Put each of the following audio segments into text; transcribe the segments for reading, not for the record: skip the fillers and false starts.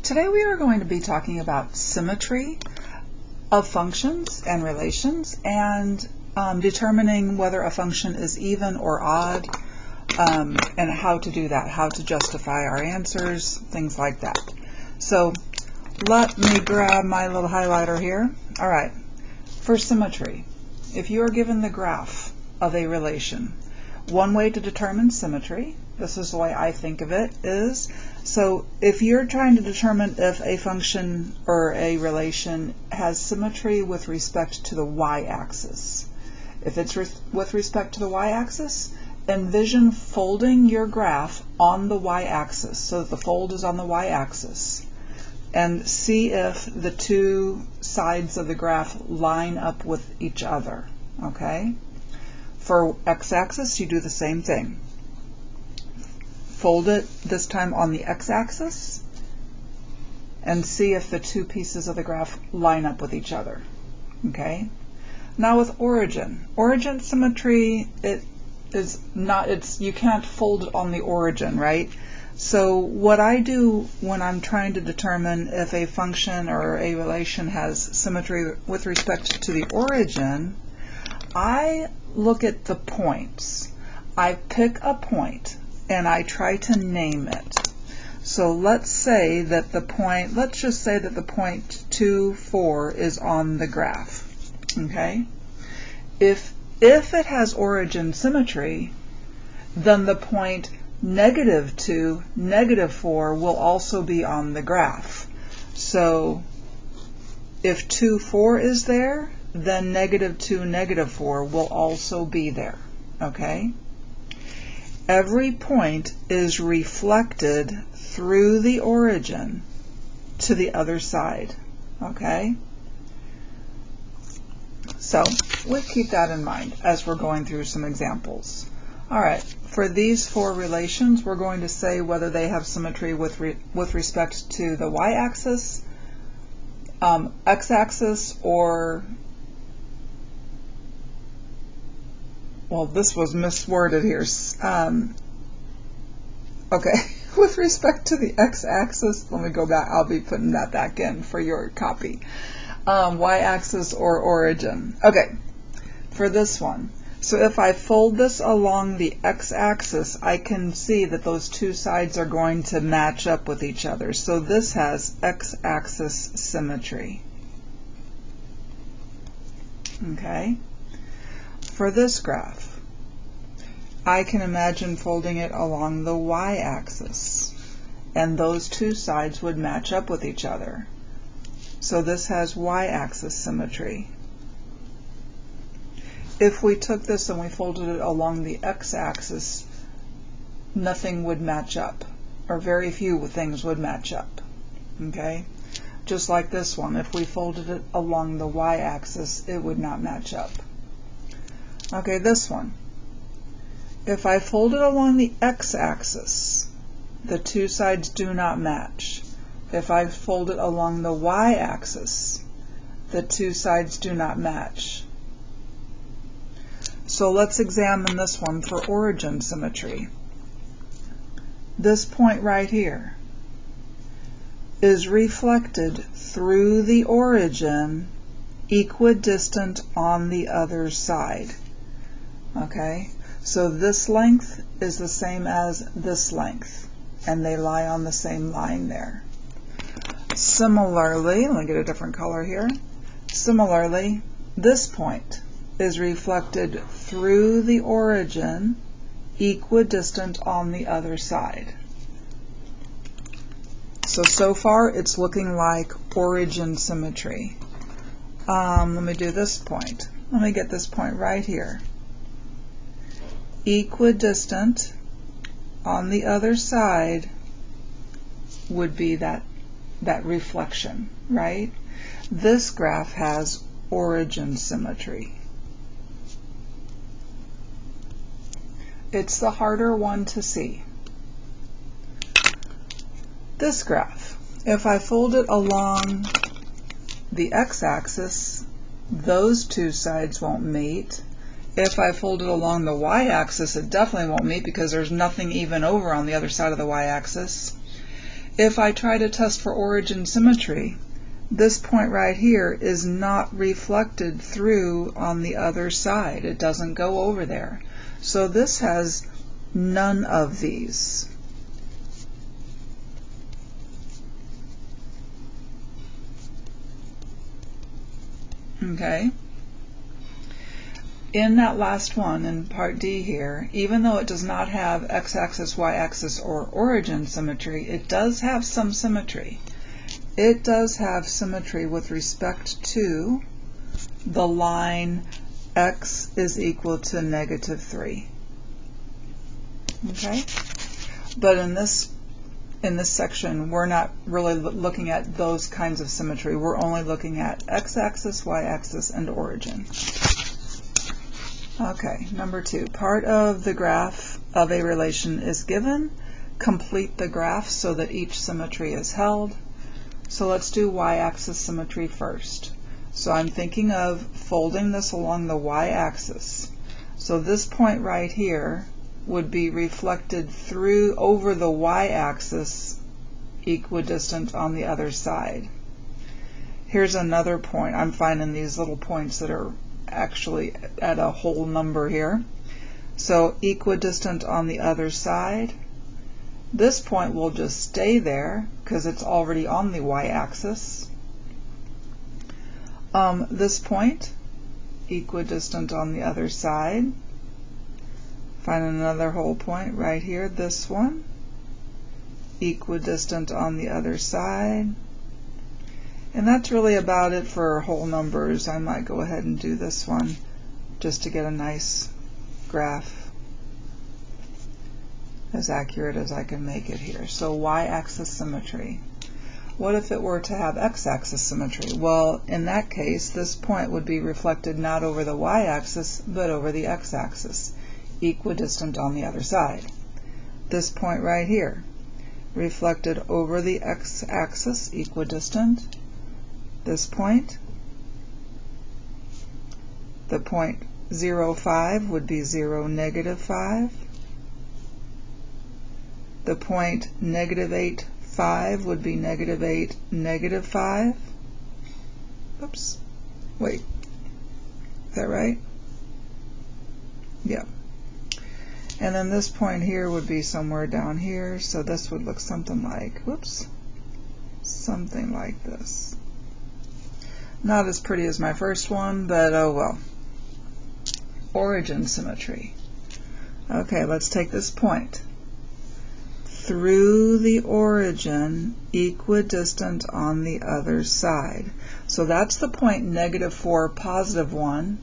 Today we are going to be talking about symmetry of functions and relations and determining whether a function is even or odd and how to do that, how to justify our answers, things like that. So let me grab my little highlighter here. All right, for symmetry, if you are given the graph of a relation, one way to determine symmetry, this is the way I think of it, is so if you're trying to determine if a function or a relation has symmetry with respect to the y-axis. If it's with respect to the y-axis, envision folding your graph on the y-axis so that the fold is on the y-axis, and see if the two sides of the graph line up with each other. Okay? For x-axis, you do the same thing. Fold it this time on the x-axis and see if the two pieces of the graph line up with each other. Okay? Now with origin symmetry, you can't fold it on the origin, right? So what I do when I'm trying to determine if a function or a relation has symmetry with respect to the origin, I look at the points. I pick a point and I try to name it. So let's say that the point, let's just say that the point 2, 4 is on the graph. Okay? If it has origin symmetry, then the point -2, -4 will also be on the graph. So if 2, 4 is there, then -2, -4 will also be there. Okay? Every point is reflected through the origin to the other side. Okay? So we keep that in mind as we're going through some examples. All right, for these four relations, we're going to say whether they have symmetry with respect to the y-axis, x-axis, or, well, this was misworded here. Okay, with respect to the x-axis, let me go back. I'll be putting that back in for your copy. Y-axis or origin. Okay, for this one. So if I fold this along the x-axis, I can see that those two sides are going to match up with each other. So this has x-axis symmetry. Okay? For this graph, I can imagine folding it along the y-axis, and those two sides would match up with each other. So this has y-axis symmetry. If we took this and we folded it along the x-axis, nothing would match up, or very few things would match up. Okay? Just like this one, if we folded it along the y-axis, it would not match up. Okay, this one. If I fold it along the x-axis, the two sides do not match. If I fold it along the y-axis, the two sides do not match. So let's examine this one for origin symmetry. This point right here is reflected through the origin, equidistant on the other side. Okay, so this length is the same as this length, and they lie on the same line there. Similarly, let me get a different color here. Similarly, this point is reflected through the origin, equidistant on the other side. So far it's looking like origin symmetry. Let me do this point. Let me get this point right here. Equidistant on the other side would be that reflection, right? This graph has origin symmetry. It's the harder one to see. This graph, if I fold it along the x-axis, those two sides won't meet. If I fold it along the y-axis, it definitely won't meet because there's nothing even over on the other side of the y-axis. if I try to test for origin symmetry, this point right here is not reflected through on the other side. It doesn't go over there. So this has none of these. Okay? In that last one, in part D here, even though it does not have x-axis, y-axis, or origin symmetry, it does have some symmetry. It does have symmetry with respect to the line x is equal to -3. Okay? But in this section, we're not really looking at those kinds of symmetry. We're only looking at x-axis, y-axis, and origin. Okay, number 2. Part of the graph of a relation is given. Complete the graph so that each symmetry is held. So let's do y-axis symmetry first. So I'm thinking of folding this along the y-axis. So this point right here would be reflected through over the y-axis, equidistant on the other side. Here's another point. I'm finding these little points that are actually at a whole number here. So equidistant on the other side. This point will just stay there because it's already on the y-axis. This point, equidistant on the other side. Find another whole point right here, this one, equidistant on the other side. And that's really about it for whole numbers. I might go ahead and do this one just to get a nice graph as accurate as I can make it here. So y-axis symmetry. What if it were to have x-axis symmetry? Well, in that case, this point would be reflected not over the y-axis, but over the x-axis, equidistant on the other side. This point right here, reflected over the x-axis, equidistant. This point, the point 0, 5 would be 0, -5. The point -8, 5 would be -8, -5. Oops. Wait. Is that right? Yeah. And then this point here would be somewhere down here, so this would look something like, whoops, something like this. Not as pretty as my first one, but oh well. Origin symmetry. Okay, let's take this point. Through the origin, equidistant on the other side. So that's the point -4, +1.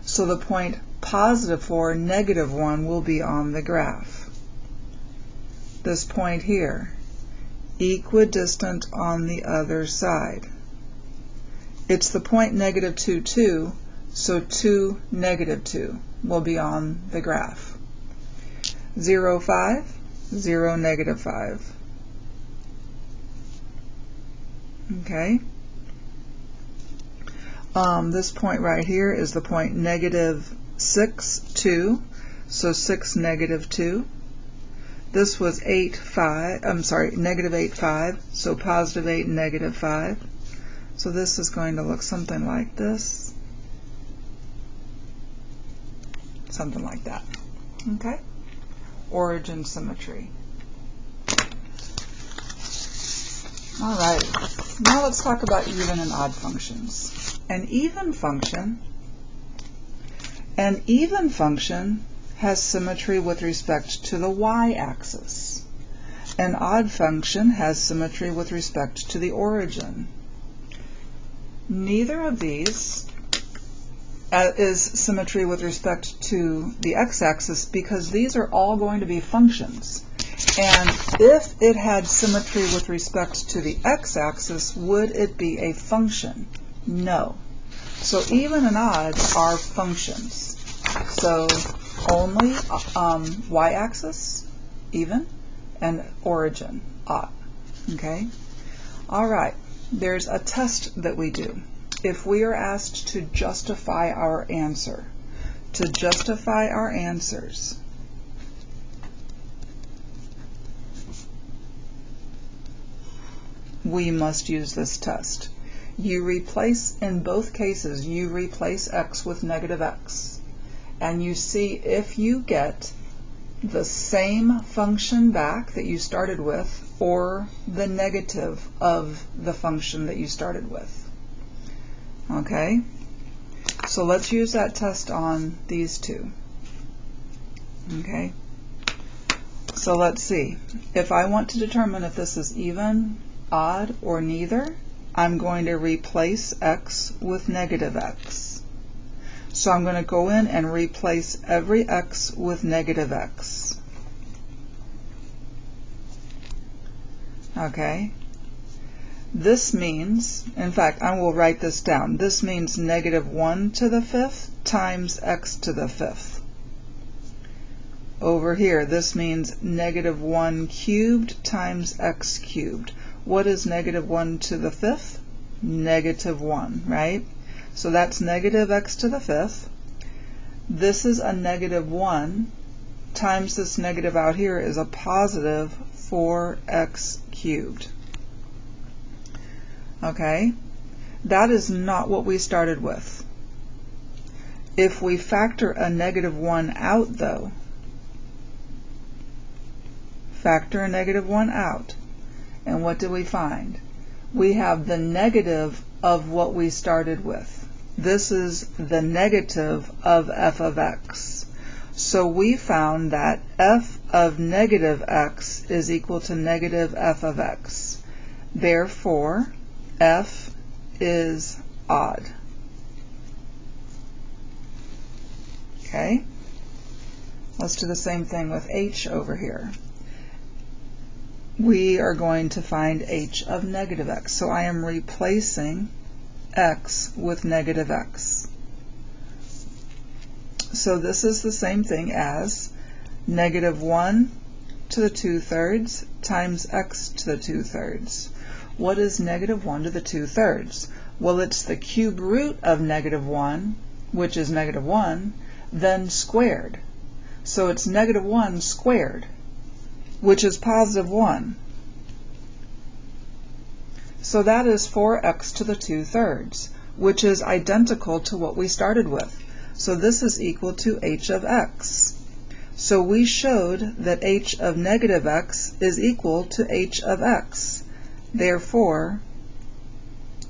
So the point +4, -1 will be on the graph. This point here, equidistant on the other side. It's the point -2, 2, so 2, -2 will be on the graph. 0, 5, 0, -5. Okay. This point right here is the point -6, 2, so 6, -2. This was 8, 5, I'm sorry, -8, 5, so +8, -5. So this is going to look something like this. Something like that. Okay? Origin symmetry. All right. Now let's talk about even and odd functions. An even function has symmetry with respect to the y-axis. An odd function has symmetry with respect to the origin. Neither of these is symmetry with respect to the x-axis because these are all going to be functions. And if it had symmetry with respect to the x-axis, would it be a function? No. So even and odd are functions. So only y-axis, even, and origin, odd. Okay? All right. There's a test that we do. If we are asked to justify our answer, to justify our answers, we must use this test. You replace, in both cases, you replace x with negative x, and you see if you get the same function back that you started with or the negative of the function that you started with. Okay? So let's use that test on these two. Okay? So let's see. If I want to determine if this is even, odd, or neither, I'm going to replace x with negative x. So I'm going to go in and replace every x with negative x. Okay? This means, in fact, I will write this down. This means negative 1 to the fifth times x to the fifth. Over here, this means negative 1 cubed times x cubed. What is negative 1 to the fifth? Negative 1, right? So that's negative x to the fifth. This is a negative 1 times this negative out here is a positive 4x cubed. Okay? That is not what we started with. If we factor a negative 1 out, though, factor a negative 1 out, and what do we find? We have the negative of what we started with. This is the negative of f of x. So we found that f of negative x is equal to negative f of x. Therefore, f is odd. Okay? Let's do the same thing with h over here. We are going to find h of negative x. So I am replacing x with negative x. So this is the same thing as negative 1 to the 2/3 times x to the 2/3. What is negative 1 to the 2/3? Well, it's the cube root of negative 1, which is negative 1, then squared. So it's negative 1 squared, which is positive 1. So that is 4x to the 2/3, which is identical to what we started with. So this is equal to h of x. So we showed that h of negative x is equal to h of x. Therefore,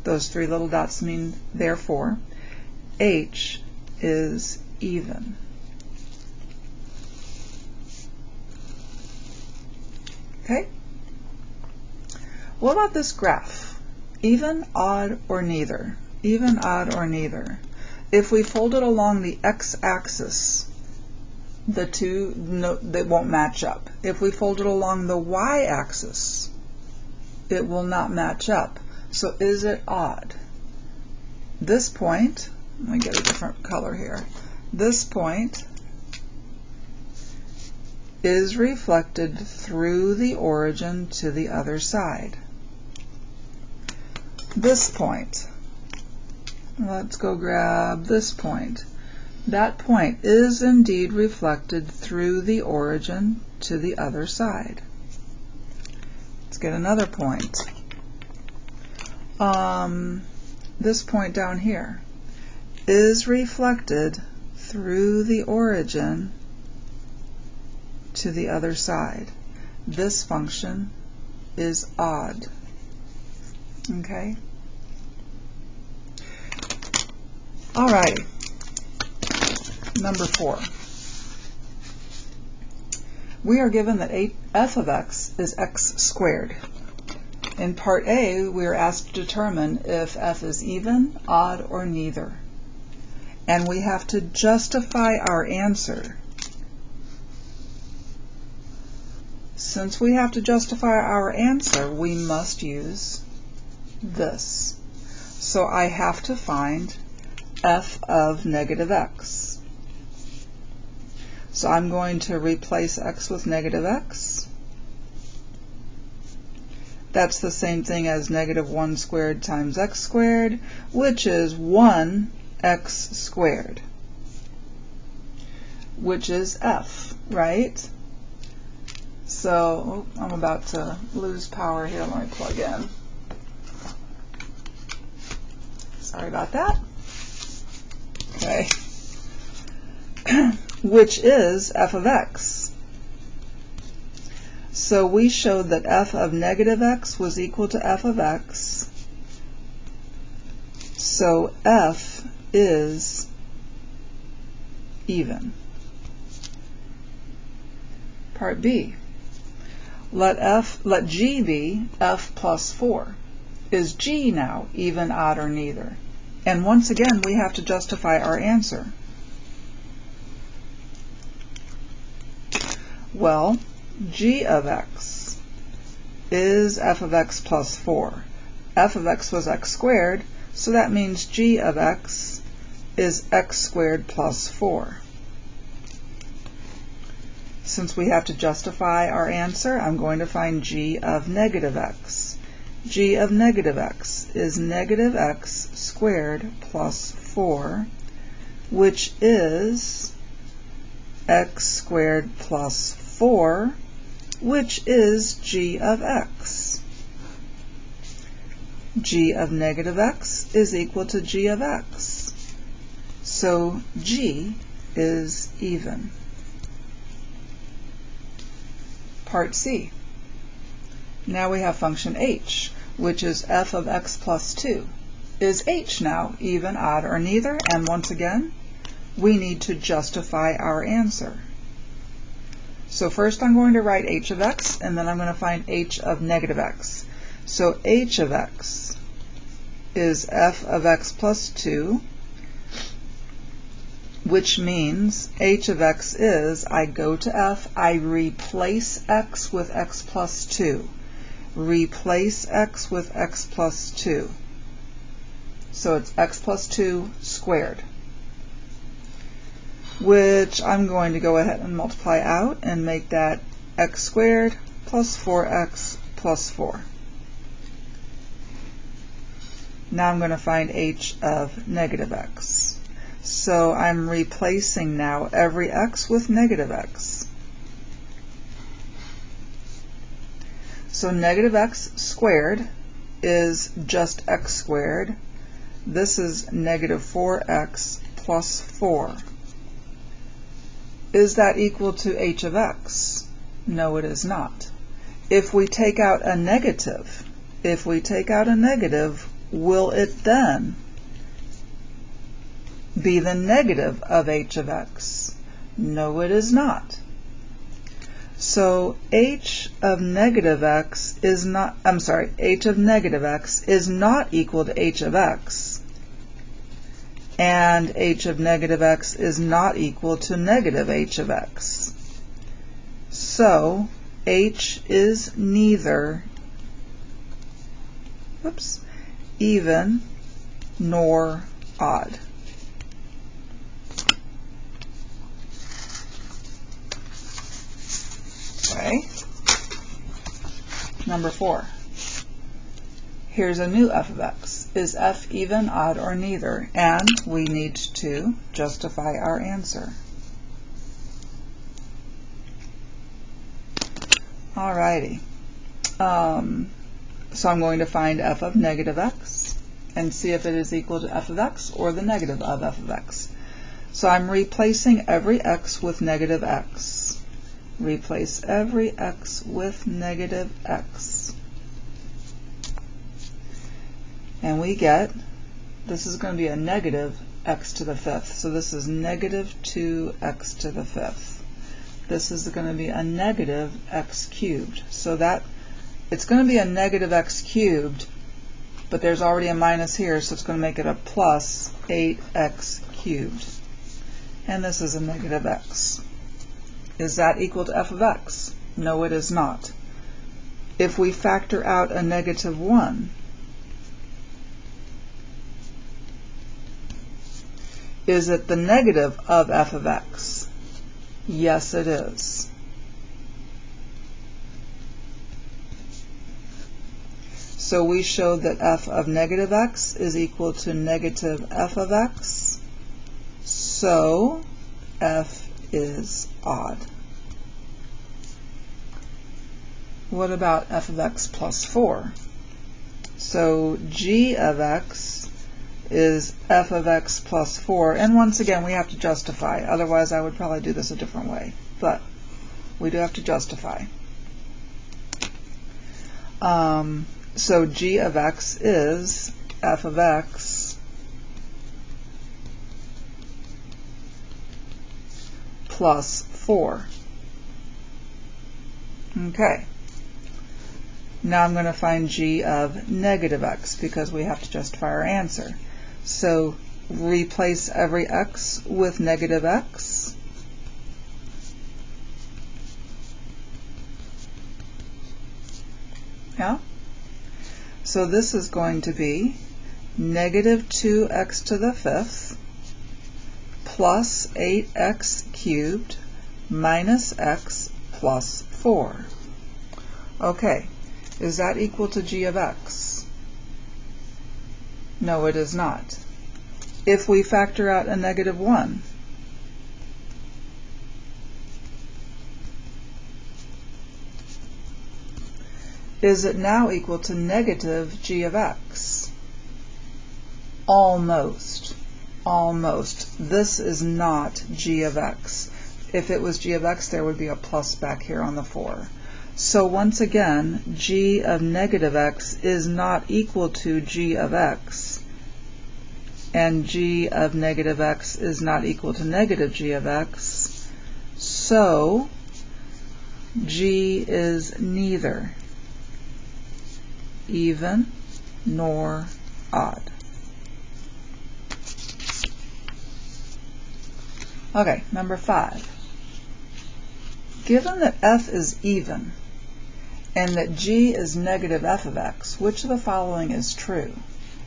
those three little dots mean therefore, h is even. Okay? What about this graph? Even, odd, or neither? Even, odd, or neither? If we fold it along the x-axis, the two, they won't match up. If we fold it along the y-axis, it will not match up. So is it odd? This point, let me get a different color here. This point is reflected through the origin to the other side. This point, let's go grab this point. That point is indeed reflected through the origin to the other side. Let's get another point. This point down here is reflected through the origin to the other side. This function is odd. Okay? Alrighty. Number 4. We are given that f of x is x squared. In part A, we are asked to determine if f is even, odd, or neither. And we have to justify our answer. Since we have to justify our answer, we must use this. So I have to find f of negative x. So I'm going to replace x with negative x. That's the same thing as negative 1 squared times x squared, which is 1x squared, which is f, right? So, I'm about to lose power here. Let me plug in. Sorry about that. Okay. Which is f of x. So we showed that f of negative x was equal to f of x. So f is even. Part B. Let g be f plus 4. Is g now even, odd, or neither? And once again, we have to justify our answer. Well, g of x is f of x plus 4. F of x was x squared, so that means g of x is x squared plus 4. Since we have to justify our answer, I'm going to find g of negative x. G of negative x is negative x squared plus 4, which is x squared plus 4, which is g of x. G of negative x is equal to g of x. So g is even. Part C. Now we have function h, which is f of x plus 2. Is h now even, odd, or neither? And once again, we need to justify our answer. So first I'm going to write h of x, and then I'm going to find h of negative x. So h of x is f of x plus 2, which means h of x is, I go to f, I replace x with x plus 2. Replace x with x plus 2. So it's x plus 2 squared, which I'm going to go ahead and multiply out and make that x squared plus 4x plus 4. Now I'm going to find h of negative x. So I'm replacing now every x with negative x. So negative x squared is just x squared. This is negative 4x plus 4. Is that equal to h of x? No, it is not. If we take out a negative, will it then be the negative of h of x? No, it is not. So h of negative x is not, h of negative x is not equal to h of x. And h of negative x is not equal to negative h of x. So h is neither even nor odd. Okay. Number 4. Here's a new f of x. Is f even, odd, or neither? And we need to justify our answer. Alrighty. So I'm going to find f of negative x and see if it is equal to f of x or the negative of f of x. So I'm replacing every x with negative x. Replace every x with negative x. And we get, this is going to be a negative x to the 5th. So this is negative 2x to the 5th. This is going to be a negative x cubed. So that, it's going to be a negative x cubed, but there's already a minus here, so it's going to make it a plus 8x cubed. And this is a negative x. Is that equal to f of x? No, it is not. If we factor out a negative 1, is it the negative of f of x? Yes, it is. So we showed that f of negative x is equal to negative f of x. So f is odd. What about f of x plus 4? So g of x is f of x plus 4. And once again, we have to justify. Otherwise, I would probably do this a different way. But we do have to justify. So g of x is f of x plus 4. Okay. Now I'm going to find g of negative x because we have to justify our answer. So replace every x with negative x. Yeah? So this is going to be negative 2x to the 5th plus 8x cubed minus x plus 4. Okay. Is that equal to g of x? No, it is not. If we factor out a negative 1, is it now equal to negative g of x? Almost. Almost. This is not g of x. If it was g of x, there would be a plus back here on the 4. So once again, g of negative x is not equal to g of x, and g of negative x is not equal to negative g of x, so g is neither even nor odd. Okay, number 5. Given that f is even, and that g is negative f of x, which of the following is true?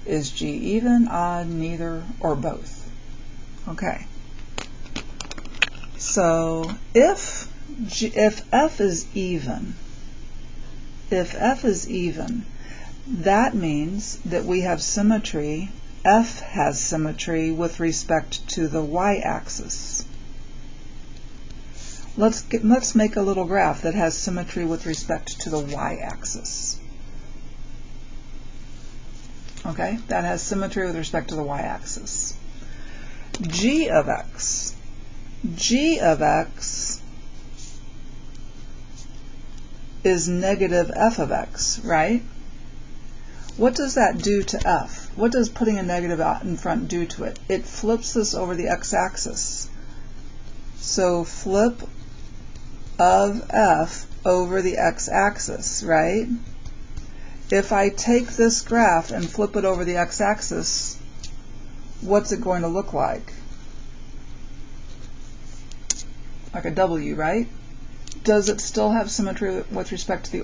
Is g even, odd, neither, or both? Okay. So if f is even, that means that we have symmetry, f has symmetry with respect to the y-axis. Let's make a little graph that has symmetry with respect to the y-axis. Okay, that has symmetry with respect to the y-axis. G of x is negative f of x, right? What does that do to f? What does putting a negative out in front do to it? It flips this over the x-axis. So flip of f over the x-axis, right? If I take this graph and flip it over the x-axis, what's it going to look like? Like a W, right? Does it still have symmetry with respect to the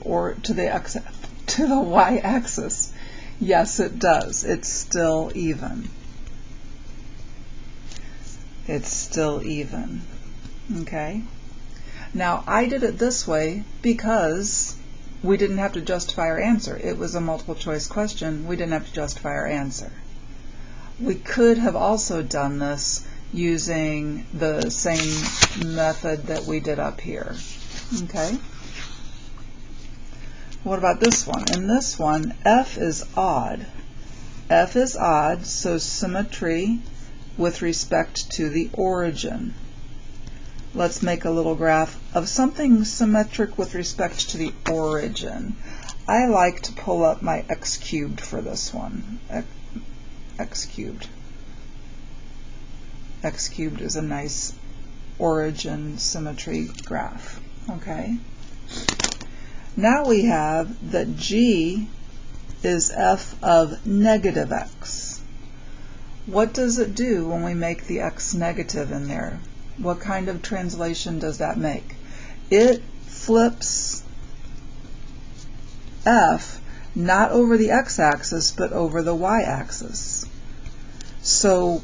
y-axis? Yes, it does. It's still even. It's still even. Okay? Now, I did it this way because we didn't have to justify our answer. It was a multiple choice question. We didn't have to justify our answer. We could have also done this using the same method that we did up here. Okay? What about this one? In this one, f is odd. F is odd, so symmetry with respect to the origin. Let's make a little graph of something symmetric with respect to the origin. I like to pull up my x cubed for this one. X cubed. X cubed is a nice origin symmetry graph. Okay. Now we have that g is f of negative x. What does it do when we make the x negative in there? What kind of translation does that make? It flips f not over the x-axis but over the y-axis. So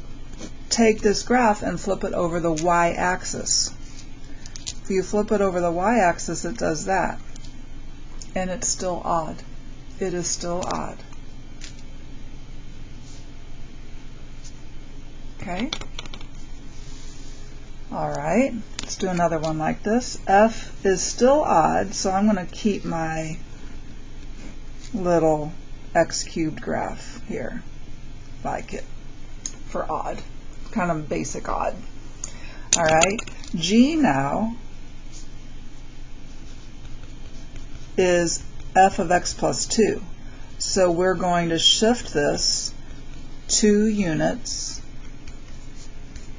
take this graph and flip it over the y-axis. If you flip it over the y-axis, it does that. And it's still odd. It is still odd. Okay? Alright, let's do another one like this. F is still odd, so I'm going to keep my little x cubed graph here. Like it. for odd, kind of basic odd. All right, G now is f of x plus 2. So we're going to shift this 2 units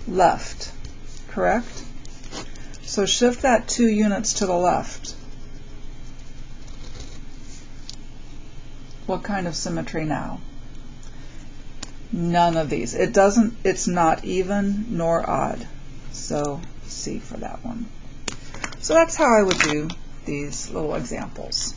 left, correct? So shift that 2 units to the left. What kind of symmetry now? None of these. It's not even nor odd. So C for that one. So that's how I would do these little examples.